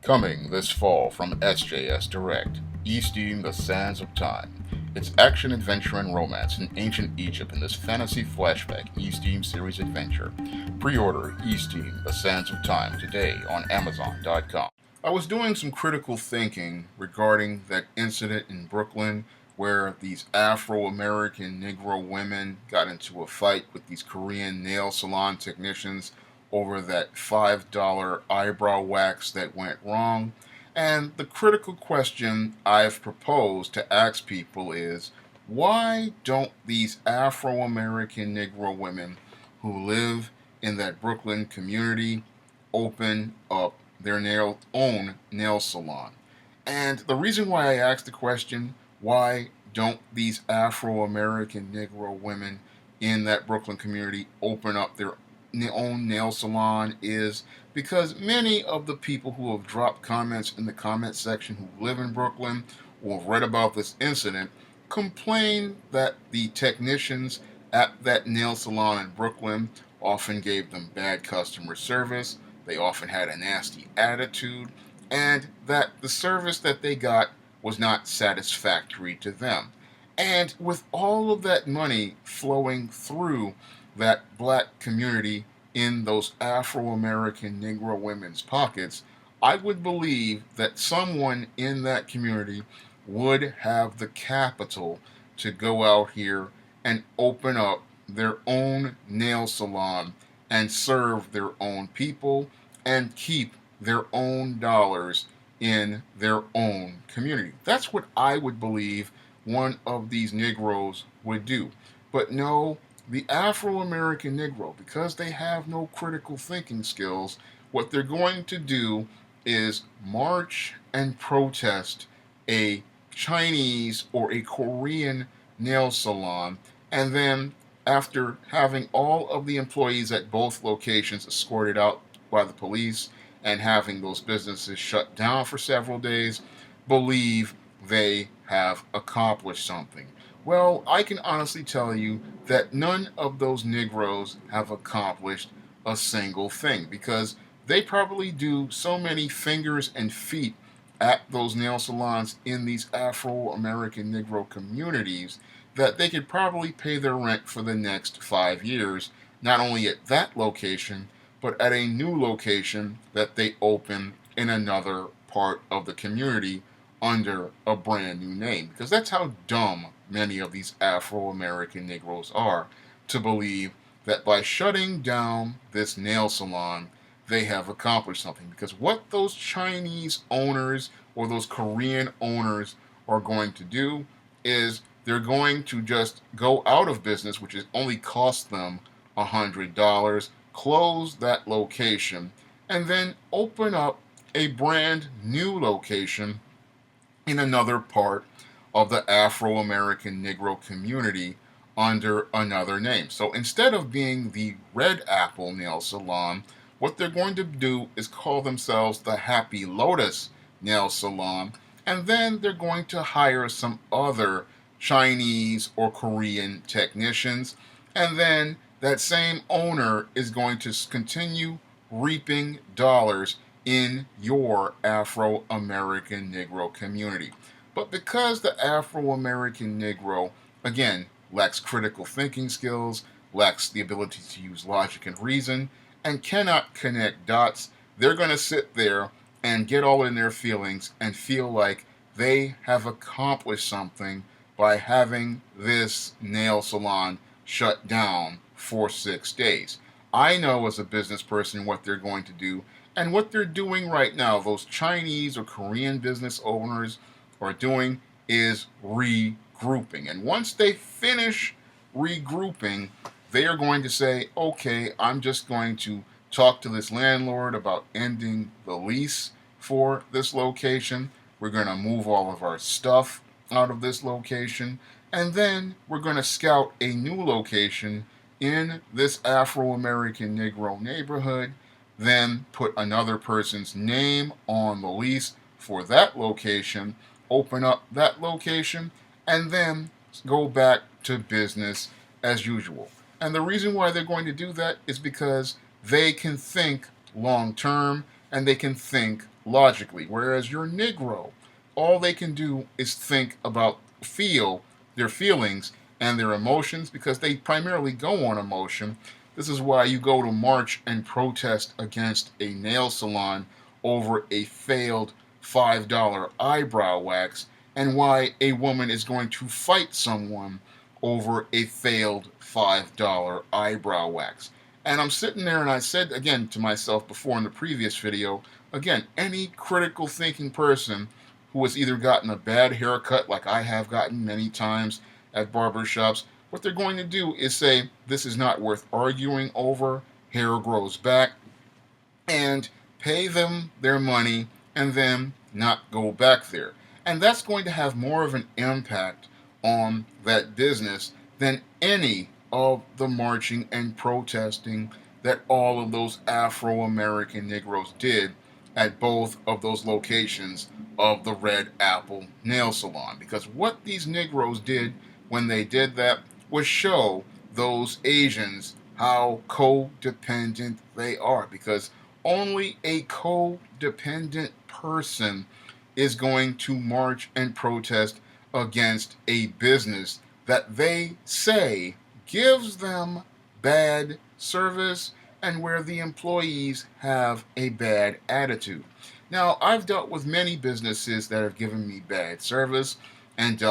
Coming this fall from SJS Direct, Easting the Sands of Time. It's action, adventure, and romance in ancient Egypt in this fantasy flashback Easting series adventure. Pre-order Easting the Sands of Time today on Amazon.com. I was doing some critical thinking regarding that incident in Brooklyn where these Afro-American Negro women got into a fight with these Korean nail salon technicians over that $5 eyebrow wax that went wrong. And the critical question I've proposed to ask people is, why don't these Afro American Negro women who live in that Brooklyn community open up their own nail salon? And the reason why I asked the question, why don't these Afro American Negro women in that Brooklyn community open up their own nail salon, is because many of the people who have dropped comments in the comment section who live in Brooklyn or have read about this incident complain that the technicians at that nail salon in Brooklyn often gave them bad customer service, they often had a nasty attitude, and that the service that they got was not satisfactory to them. And with all of that money flowing through that black community in those Afro American Negro women's pockets, I would believe that someone in that community would have the capital to go out here and open up their own nail salon and serve their own people and keep their own dollars in their own community. That's what I would believe one of these Negroes would do. But no, the Afro American Negro, because they have no critical thinking skills, what they're going to do is march and protest a Chinese or a Korean nail salon, and then after having all of the employees at both locations escorted out by the police and having those businesses shut down for several days, believe they have accomplished something. Well, I can honestly tell you that none of those Negroes have accomplished a single thing, because they probably do so many fingers and feet at those nail salons in these Afro American Negro communities that they could probably pay their rent for the next 5 years, not only at that location, but at a new location that they open in another part of the community under a brand new name. Because that's how dumb many of these Afro American Negroes are, to believe that by shutting down this nail salon, they have accomplished something. Because what those Chinese owners or those Korean owners are going to do is they're going to just go out of business, which is only cost them $100, close that location, and then open up a brand new location in another part of the Afro American Negro community under another name. So instead of being the Red Apple Nail Salon, what they're going to do is call themselves the Happy Lotus Nail Salon, and then they're going to hire some other Chinese or Korean technicians, and then that same owner is going to continue reaping dollars in your Afro American Negro community. But because the Afro American Negro, again, lacks critical thinking skills, lacks the ability to use logic and reason, and cannot connect dots, they're going to sit there and get all in their feelings and feel like they have accomplished something by having this nail salon shut down for 6 days. I know as a business person what they're going to do, and what they're doing right now, those Chinese or Korean business owners are doing, is regrouping. And once they finish regrouping, they are going to say, okay, I'm just going to talk to this landlord about ending the lease for this location. We're going to move all of our stuff out of this location, and then we're going to scout a new location in this Afro American Negro neighborhood, then put another person's name on the lease for that location, open up that location, and then go back to business as usual. And the reason why they're going to do that is because they can think long term and they can think logically. Whereas your Negro, all they can do is think about, feel their feelings and their emotions because they primarily go on emotion. This is why you go to march and protest against a nail salon over a failed $5 eyebrow wax, and why a woman is going to fight someone over a failed $5 eyebrow wax. And I'm sitting there and I said again to myself before in the previous video, again, any critical thinking person who has either gotten a bad haircut, like I have gotten many times at barbershops, what they're going to do is say, this is not worth arguing over, hair grows back, and pay them their money and then not go back there. And that's going to have more of an impact on that business than any of the marching and protesting that all of those Afro American Negroes did at both of those locations of the Red Apple Nail Salon. Because what these Negroes did when they did that was show those Asians how codependent they are. Because only a codependent person is going to march and protest against a business that they say gives them bad service and where the employees have a bad attitude. Now, I've dealt with many businesses that have given me bad service and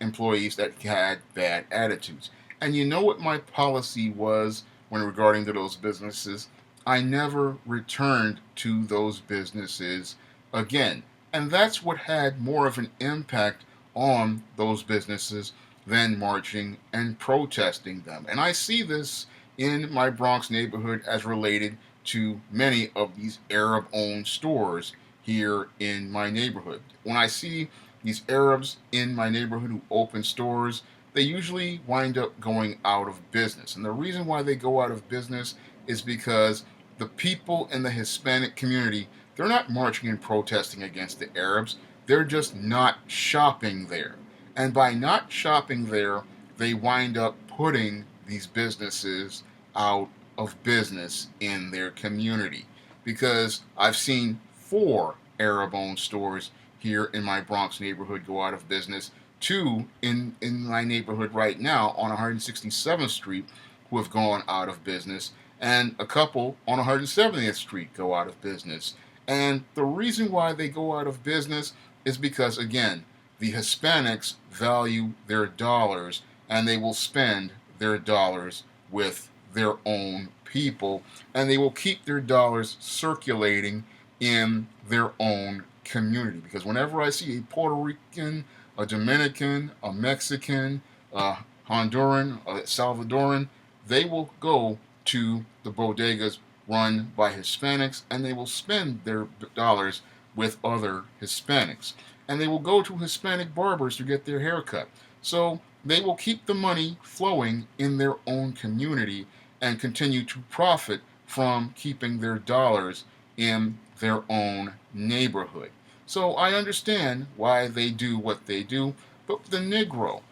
employees that had bad attitudes. And you know what my policy was when regarding to those businesses? I never returned to those businesses again. And that's what had more of an impact on those businesses than marching and protesting them. And I see this in my Bronx neighborhood as related to many of these Arab-owned stores here in my neighborhood. When I see these Arabs in my neighborhood who open stores, they usually wind up going out of business. And the reason why they go out of business is because the people in the Hispanic community, they're not marching and protesting against the Arabs. They're just not shopping there. And by not shopping there, they wind up putting these businesses out of business in their community. Because I've seen 4 Arab-owned stores here in my Bronx neighborhood go out of business, 2 in my neighborhood right now on 167th Street who have gone out of business, and a couple on 170th Street go out of business. And the reason why they go out of business is because, again, the Hispanics value their dollars and they will spend their dollars with their own people, and they will keep their dollars circulating in their own community. Because whenever I see a Puerto Rican, a Dominican, a Mexican, a Honduran, a Salvadoran, they will go to the bodegas run by Hispanics and they will spend their dollars with other Hispanics. And they will go to Hispanic barbers to get their hair cut. So they will keep the money flowing in their own community and continue to profit from keeping their dollars in their own neighborhood. So I understand why they do what they do, but the Negro,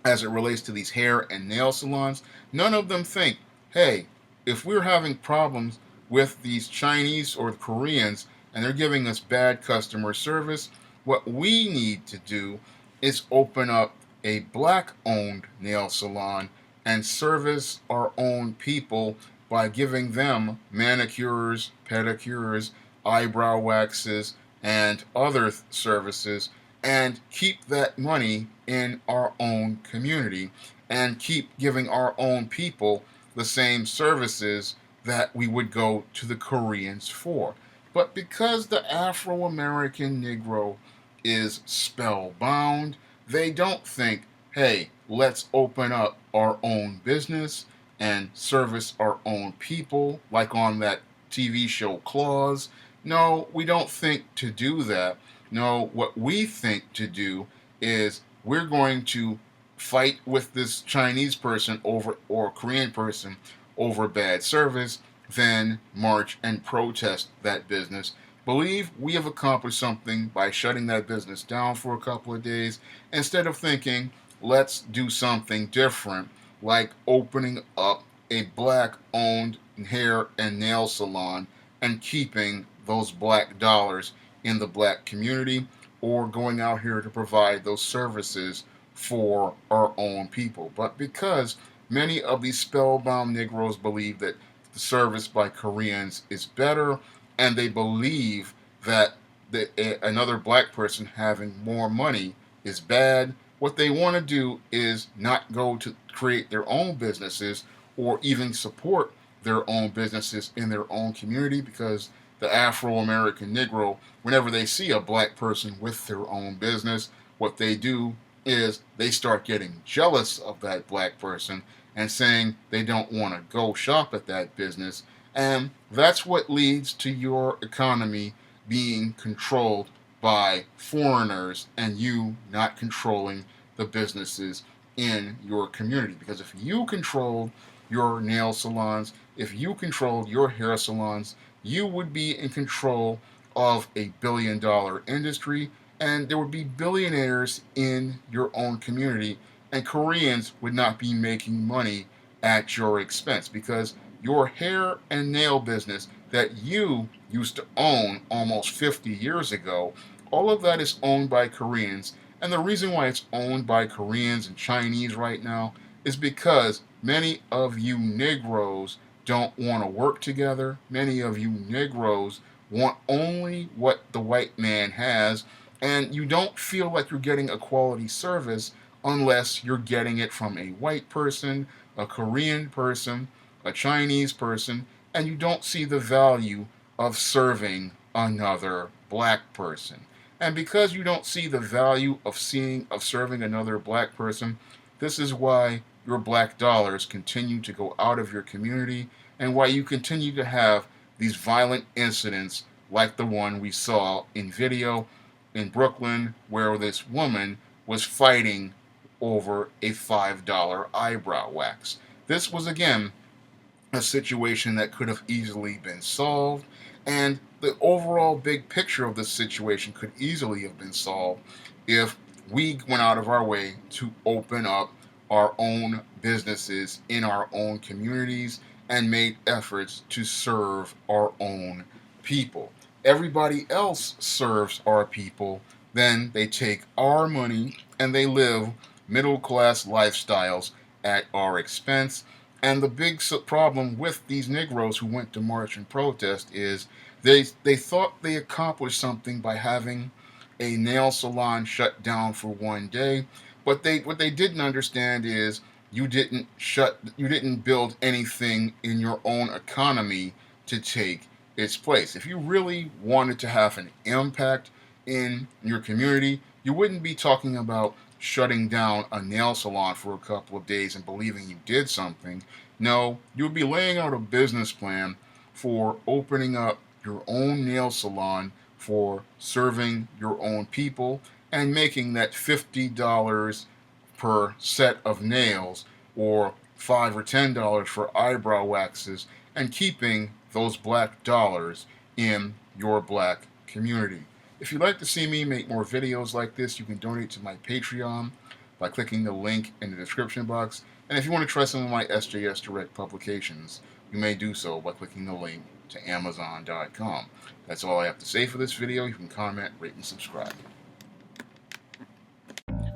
as it relates to these hair and nail salons, none of them think, hey, if we're having problems with these Chinese or Koreans and they're giving us bad customer service, what we need to do is open up a black-owned nail salon and service our own people by giving them manicures, pedicures, eyebrow waxes, and other services, and keep that money in our own community and keep giving our own people the same services that we would go to the Koreans for. But because the Afro-American Negro is spellbound, they don't think, hey, let's open up our own business and service our own people, like on that TV show Claws. No, we don't think to do that. No, what we think to do is we're going to fight with this Chinese person over or Korean person over bad service, then march and protest that business. Believe we have accomplished something by shutting that business down for a couple of days instead of thinking, let's do something different, like opening up a black-owned hair and nail salon and keeping those black dollars in the black community, or going out here to provide those services for our own people. But because many of these spellbound Negroes believe that the service by Koreans is better, and they believe that another black person having more money is bad, what they want to do is not go to create their own businesses or even support their own businesses in their own community, because the Afro-American Negro, whenever they see a black person with their own business, what they do is they start getting jealous of that black person and saying they don't want to go shop at that business. And that's what leads to your economy being controlled by foreigners and you not controlling the businesses in your community. Because if you controlled your nail salons, if you controlled your hair salons, you would be in control of a billion-dollar industry, and there would be billionaires in your own community, and Koreans would not be making money at your expense, because your hair and nail business that you used to own almost 50 years ago, all of that is owned by Koreans. And the reason why it's owned by Koreans and Chinese right now is because many of you Negroes don't want to work together. Many of you Negroes want only what the white man has, and you don't feel like you're getting a quality service unless you're getting it from a white person, a Korean person, a Chinese person, and you don't see the value of serving another black person. And because you don't see the value of serving another black person, this is why your black dollars continue to go out of your community, and why you continue to have these violent incidents like the one we saw in video in Brooklyn, where this woman was fighting over a $5 eyebrow wax. This was, again, a situation that could have easily been solved, and the overall big picture of this situation could easily have been solved if we went out of our way to open up our own businesses in our own communities and made efforts to serve our own people. Everybody else serves our people, then they take our money and they live middle-class lifestyles at our expense. And the big problem with these Negroes who went to march and protest is they thought they accomplished something by having a nail salon shut down for one day, but what they didn't understand is you didn't build anything in your own economy to take its place. If you really wanted to have an impact in your community, you wouldn't be talking about shutting down a nail salon for a couple of days and believing you did something. No, you would be laying out a business plan for opening up your own nail salon, for serving your own people, and making that $50 per set of nails, or $5 or $10 for eyebrow waxes, and keeping those black dollars in your black community. If you'd like to see me make more videos like this, you can donate to my Patreon by clicking the link in the description box. And if you want to try some of my SJS Direct publications, you may do so by clicking the link to Amazon.com. That's all I have to say for this video. You can comment, rate, and subscribe.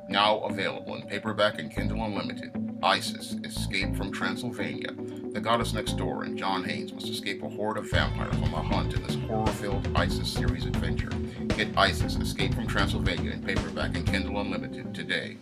Now available in paperback and Kindle Unlimited, Isis, Escape from Transylvania. The Goddess Next Door and John Haynes must escape a horde of vampires on the hunt in this horror-filled Isis series adventure. Get Isis, Escape from Transylvania in paperback and Kindle Unlimited today.